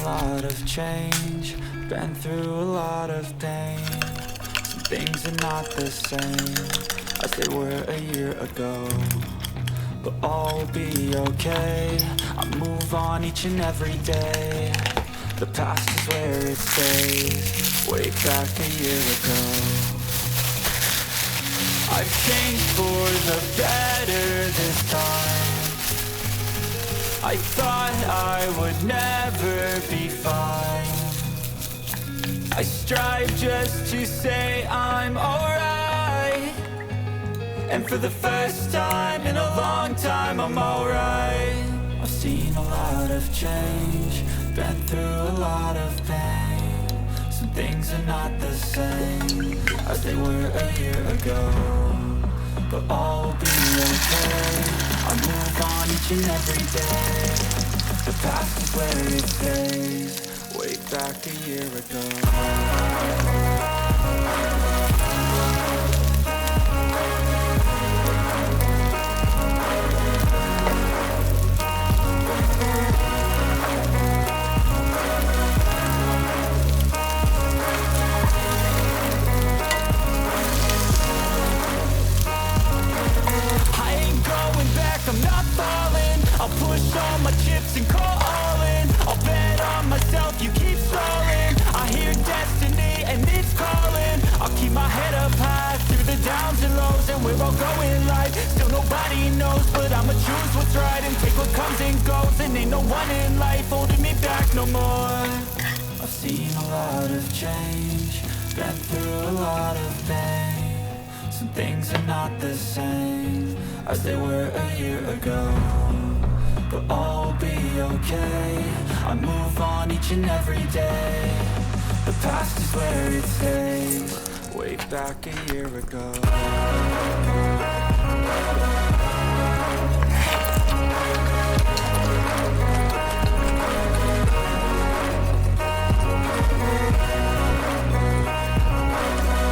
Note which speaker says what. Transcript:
Speaker 1: a lot of change, been through a lot of pain. Some things are not the same as they were a year ago, but all will be okay. I move on each and every day. The past is where it stays, way back a year ago. I've changed for the better this time. I thought I would never be fine. I strive just to say I'm alright, and for the first time in a long time I'm alright. I've seen a lot of change, been through a lot of pain. Some things are not the same as they were a year ago, but all will be okay. I move on each and every day. The past is where it stays, way back a year ago. I'm not falling, I'll push all my chips and call all in. I'll bet on myself, you keep stalling. I hear destiny and it's calling. I'll keep my head up high through the downs and lows, and we're all going live. Still nobody knows, but I'ma choose what's right and take what comes and goes. And ain't no one in life holding me back no more. I've seen a lot of change, been through a lot of pain. Some things are not the same as they were a year ago, but all will be okay. I move on each and every day. The past is where it stays, way back a year ago.